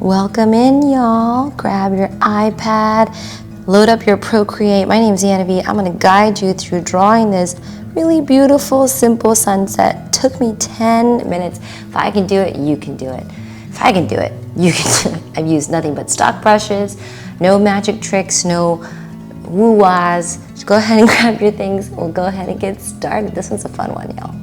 Welcome in, y'all. Grab your iPad, load up your Procreate. My name is Anna V. I'm going to guide you through drawing this really beautiful, simple sunset. Took me 10 minutes. If I can do it, you can do it. If I can do it, you can do it. I've used nothing but stock brushes, no magic tricks, no woo-wahs. Just go ahead and grab your things. We'll go ahead and get started. This one's a fun one, y'all.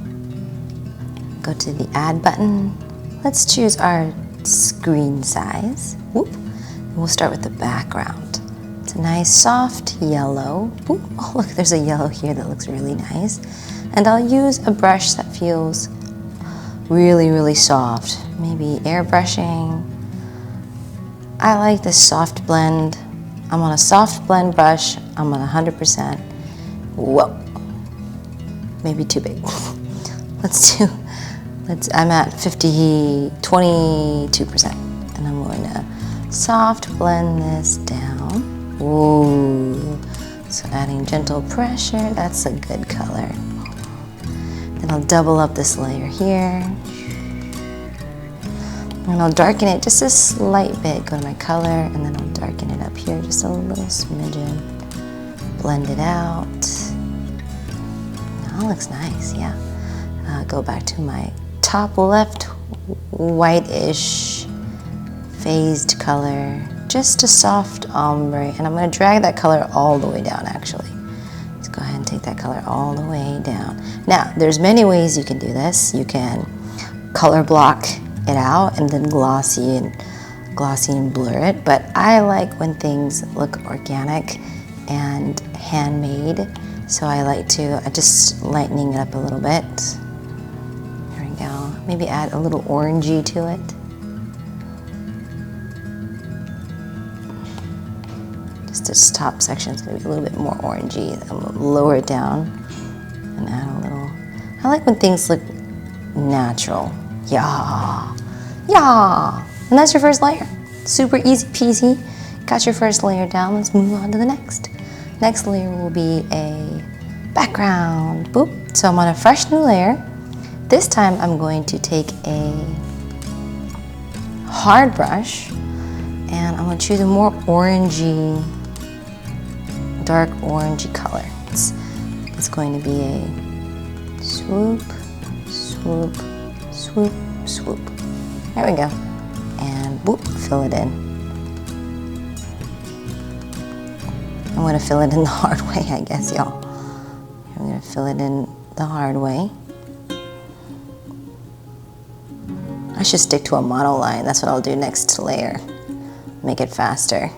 Go to the add button. Let's choose our screen size. Whoop. And we'll start with the background. It's a nice soft yellow. Whoop. Oh, look, there's a yellow here that looks really nice. And I'll use a brush that feels really, really soft. Maybe airbrushing. I like this soft blend. I'm on a soft blend brush. I'm on 100%. Whoa. Maybe too big. I'm at 22%. And I'm going to soft blend this down. Ooh. So adding gentle pressure, that's a good color. Then I'll double up this layer here. And I'll darken it just a slight bit. Go to my color, and then I'll darken it up here just a little smidgen. Blend it out. That looks nice, yeah. Go back to my top left whitish phased color, just a soft ombre, and I'm going to drag that color all the way down actually. Let's go ahead and take that color all the way down. Now, there's many ways you can do this. You can color block it out and then glossy and blur it, but I like when things look organic and handmade, so I like to just lightening it up a little bit. Maybe add a little orangey to it. Just this top section is going to be a little bit more orangey. I'm going to lower it down and add a little. I like when things look natural. Yeah. Yeah. And that's your first layer. Super easy peasy. Got your first layer down. Let's move on to the next. Next layer will be a background. Boop. So I'm on a fresh new layer. This time I'm going to take a hard brush and I'm going to choose a more orangey, dark orangey color. It's going to be a swoop, swoop, swoop, swoop. There we go. And whoop, fill it in. I'm going to fill it in the hard way, I guess, y'all. I'm going to fill it in the hard way. I should stick to a monoline. That's what I'll do next layer. Make it faster.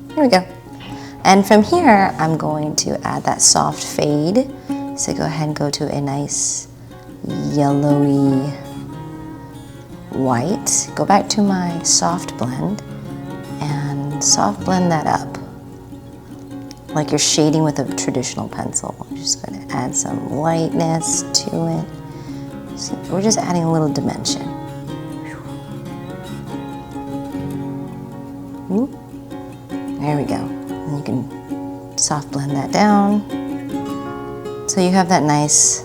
There we go. And from here, I'm going to add that soft fade. So go ahead and go to a nice yellowy white. Go back to my soft blend and soft blend that up. Like you're shading with a traditional pencil. I'm just going to add some lightness to it. So we're just adding a little dimension. There we go. And you can soft blend that down. So you have that nice.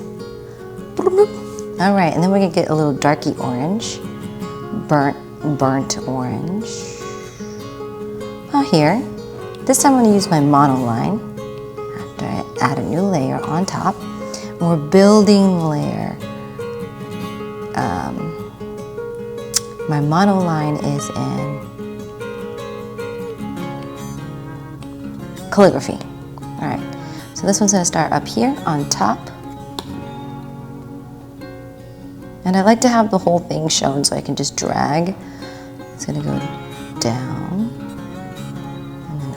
All right, and then we're going to get a little darky orange, burnt orange. Oh, here. This time I'm going to use my monoline after I add a new layer on top. And we're building the layer. My monoline is in calligraphy. All right, so this one's going to start up here on top. And I like to have the whole thing shown so I can just drag. It's going to go down.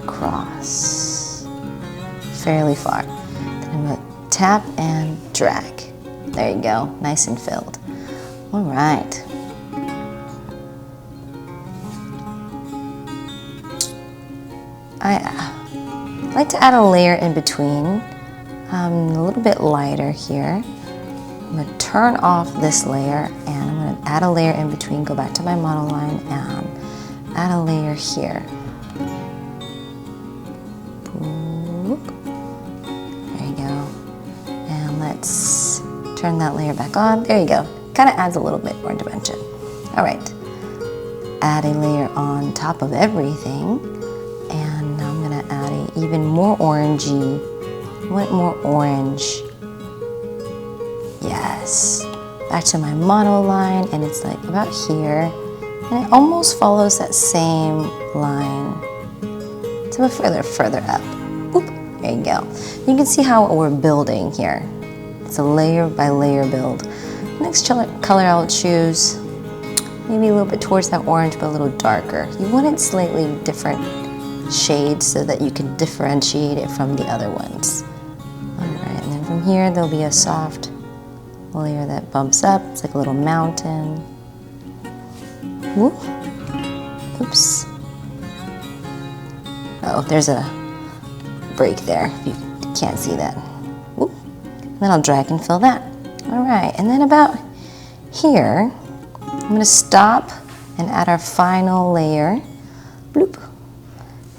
Across fairly far. Then I'm going to tap and drag. There you go, nice and filled. All right. I like to add a layer in between, a little bit lighter here. I'm going to turn off this layer and I'm going to add a layer in between, go back to my monoline and add a layer here. There you go. And let's Turn that layer back on. There you go. Kind of adds a little bit more dimension. All right. Add a layer on top of everything. And now I'm gonna add a even more orangey. I want more orange. Yes. Back to my monoline, and it's like about here. And it almost follows that same line. It's a bit further up. Boop. There you go. You can see how we're building here. It's a layer by layer build. Next color I'll choose, maybe a little bit towards that orange, but a little darker. You want it slightly different shades so that you can differentiate it from the other ones. All right, and then from here, there'll be a soft layer that bumps up. It's like a little mountain. Whoop. Oops. Oh, there's a break there. You can't see that. Whoop. And then I'll drag and fill that. All right, and then about here, I'm gonna stop and add our final layer. Bloop.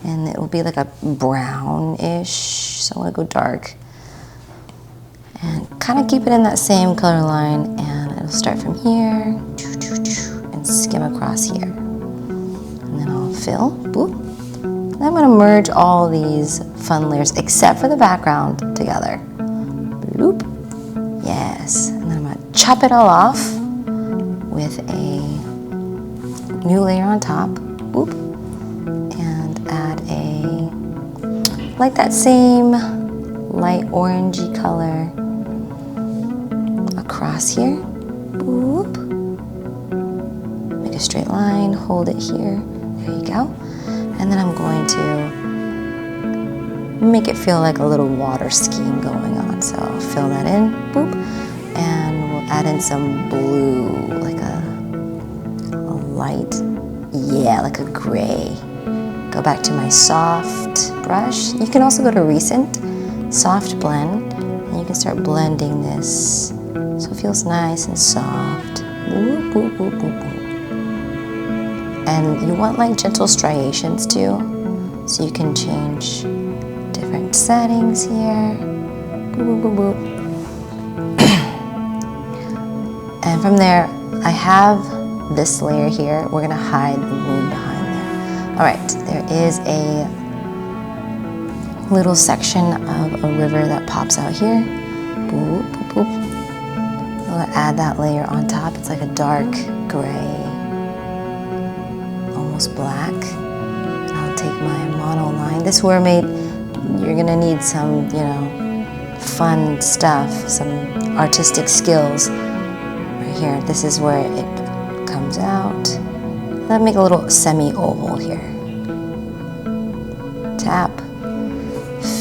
And it will be like a brownish, so I wanna go dark. And kind of keep it in that same color line, and it'll start from here and skim across here. And then I'll fill, boop. And I'm gonna merge all these fun layers, except for the background, together. Bloop. Yes, and then I'm gonna chop it all off with a new layer on top, boop. And add like that same light orangey color across here, boop. Make a straight line, hold it here, there you go. And then I'm going to make it feel like a little water scheme going on. So I'll fill that in, boop. And we'll add in some blue, like a light, yeah, like a gray. Go back to my soft brush. You can also go to recent, soft blend, and you can start blending this so it feels nice and soft. Boop, boop, boop, boop, boop. And you want like gentle striations too, so you can change different settings here. Boop, boop, boop, boop. And from there, I have this layer here. We're gonna hide the moon behind there. All right, there is a little section of a river that pops out here. Boop, boop, boop. I'm gonna add that layer on top. It's like a dark gray, almost black. And I'll take my monoline. This mermaid, you're gonna need some, you know, fun stuff, some artistic skills. Right here, this is where it comes out. Let's make a little semi-oval here. Tap,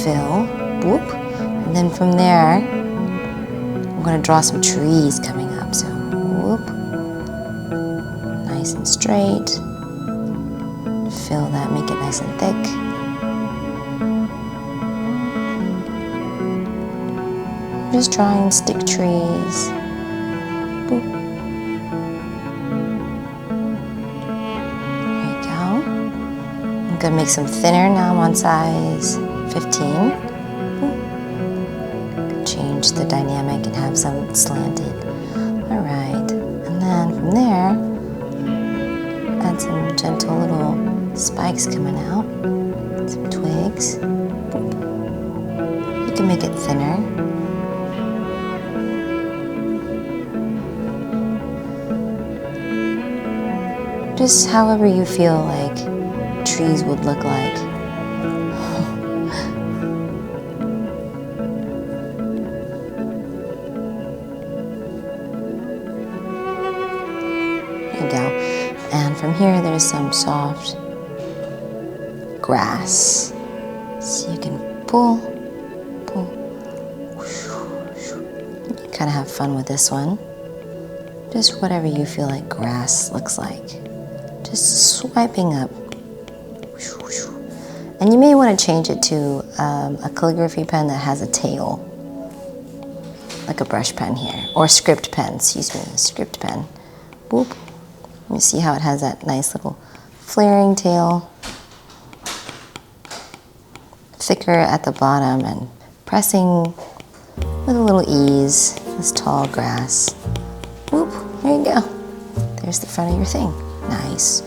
fill, whoop. And then from there, I'm gonna draw some trees coming up. So whoop, nice and straight. Fill that, make it nice and thick. Just drawing stick trees. Boop. There you go. I'm gonna make some thinner. Now I'm on size 15. Boop. Change the dynamic and have some slanted. All right, and then from there, add some gentle little spikes coming out, some twigs. Boop. You can make it thinner. Just however you feel like trees would look like. There you go. And from here, there's some soft grass. So you can pull. You kind of have fun with this one. Just whatever you feel like grass looks like. Just swiping up. And you may want to change it to a calligraphy pen that has a tail, like a brush pen here, or script pen, excuse me, script pen. Boop. You see how it has that nice little flaring tail, thicker at the bottom, and pressing with a little ease. this tall grass. Whoop, there you go. There's the front of your thing. Nice.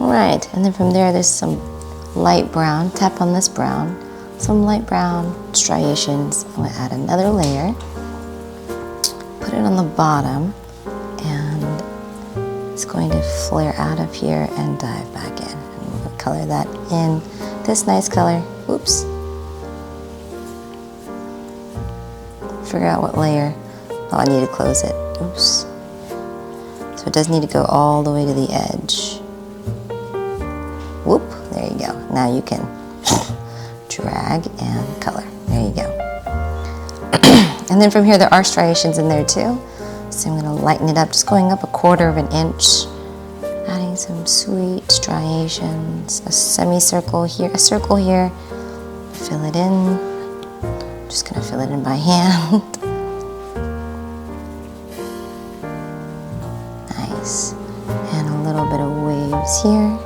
All right, and then from there's some light brown. Tap on this brown. Some light brown striations. I'm gonna add another layer. Put it on the bottom, and it's going to flare out of here and dive back in. And we're gonna color that in this nice color. Oops. Figure out what layer. Oh, I need to close it. Oops. So it does need to go all the way to the edge. Whoop, there you go. Now you can drag and color. There you go. And then from here, there are striations in there too. So I'm gonna lighten it up, just going up 1/4 of an inch. Adding some sweet striations, a semicircle here, a circle here. Fill it in. Just gonna fill it in by hand. Nice. And a little bit of waves here.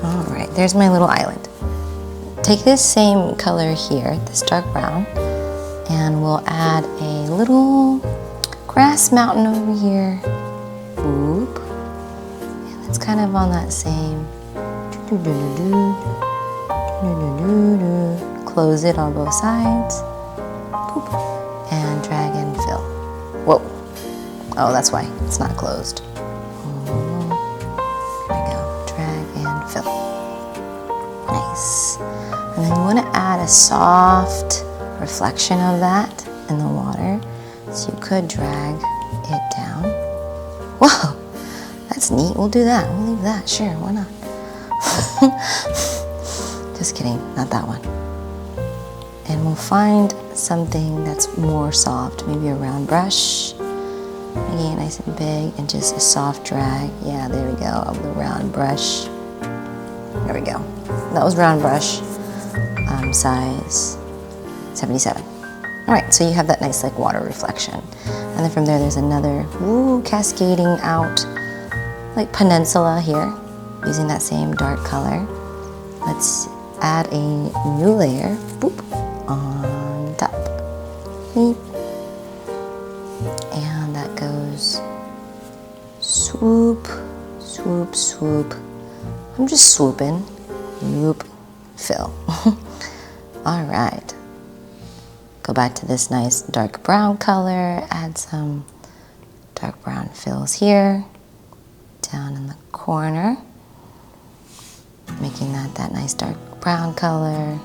All right, there's my little island. Take this same color here, this dark brown, and we'll add a little grass mountain over here. Boop. And it's kind of on that same. Close it on both sides. Boop. And drag and fill. Whoa. Oh, that's why it's not closed. There we go. Drag and fill. Nice. And then you want to add a soft reflection of that in the water. So you could drag it down. Whoa, that's neat. We'll do that. We'll leave that. Sure, why not? Just kidding, not that one. And we'll find something that's more soft, maybe a round brush. Making it nice and big and just a soft drag. Yeah, there we go, of the round brush. There we go. That was round brush, size 77. All right, so you have that nice like water reflection. And then from there's another cascading out like peninsula here, using that same dark color. Let's add a new layer, boop, on top. Beep. And that goes swoop, swoop, swoop. I'm just swooping, whoop, fill. All right. Go back to this nice dark brown color, add some dark brown fills here, down in the corner, making that nice dark brown color.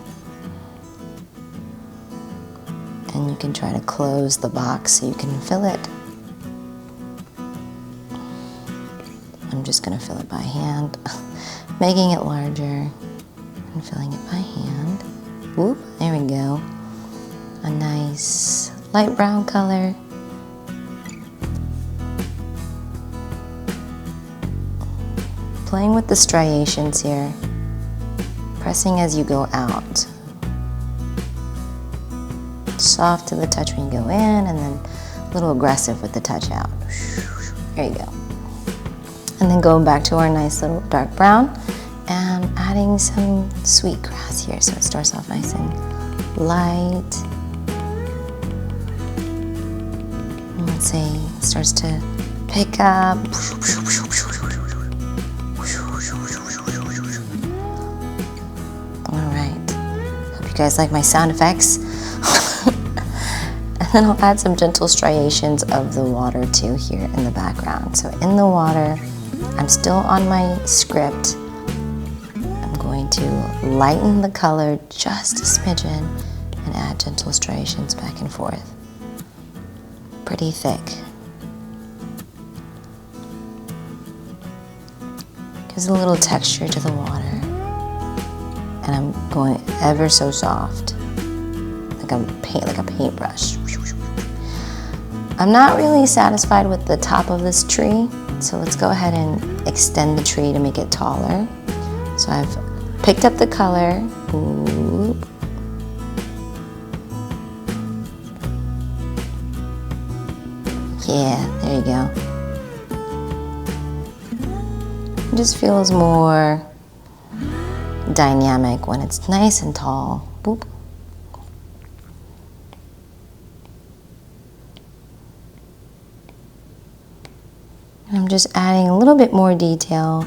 And you can try to close the box so you can fill it. I'm just gonna fill it by hand, making it larger and filling it by hand. Whoop, there we go. A nice light brown color. Playing with the striations here, pressing as you go out. Soft to the touch when you go in, and then a little aggressive with the touch out. There you go. And then going back to our nice little dark brown and adding some sweet grass here so it starts off nice and light. And let's say it starts to pick up. All right. Hope you guys like my sound effects. And then I'll add some gentle striations of the water too here in the background. So in the water, I'm still on my script. I'm going to lighten the color just a smidgen and add gentle striations back and forth. Pretty thick. Gives a little texture to the water. And I'm going ever so soft, like a paintbrush. I'm not really satisfied with the top of this tree, so let's go ahead and extend the tree to make it taller. So I've picked up the color. Boop. Yeah, there you go. It just feels more dynamic when it's nice and tall. Boop. And I'm just adding a little bit more detail.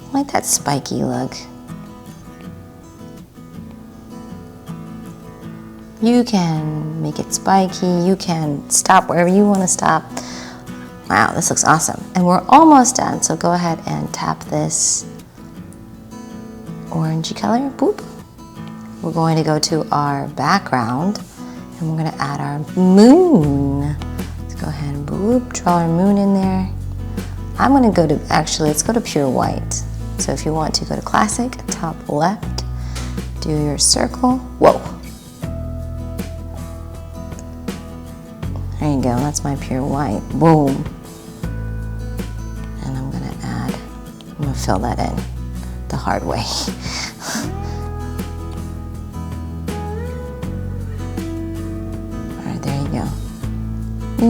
I like that spiky look. You can make it spiky, you can stop wherever you want to stop. Wow, this looks awesome. And we're almost done, so go ahead and tap this orangey color, boop. We're going to go to our background and we're gonna add our moon. Let's go ahead and boop, draw our moon in there. I'm gonna go to, actually, let's go to pure white. So if you want to go to classic, top left, do your circle. Whoa. There you go, that's my pure white, boom. And I'm gonna fill that in the hard way. All right, there you go.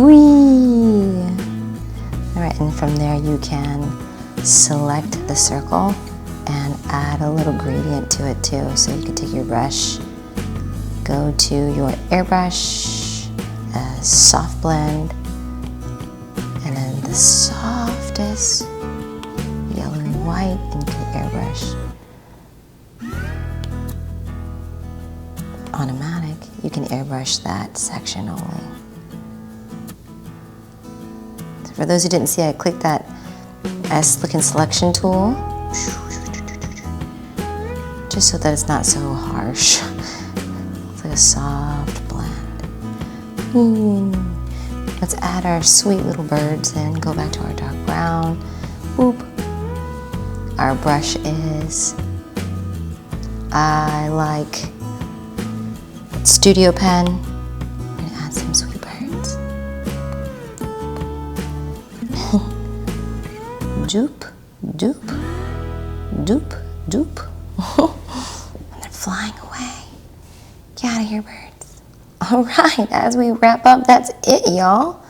Whee! All right, and from there you can select the circle and add a little gradient to it too. So you can take your brush, go to your airbrush, soft blend, and then the softest yellow and white, and you can airbrush. Automatic, you can airbrush that section only. So for those who didn't see, I clicked that S-looking selection tool, just so that it's not so harsh. It's like a soft blend. Let's add our sweet little birds and go back to our dark brown. Boop. Our brush is, I like Studio Pen. I'm gonna add some sweet birds. Doop, doop, doop, doop. And they're flying away. Get out of here, birds. All right, as we wrap up, that's it, y'all.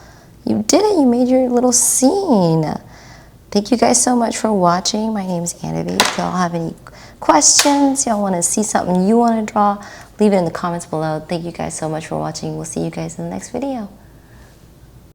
You did it, you made your little scene. Thank you guys so much for watching. My name's Anna V. If y'all have any questions, y'all wanna see something you wanna draw, leave it in the comments below. Thank you guys so much for watching. We'll see you guys in the next video.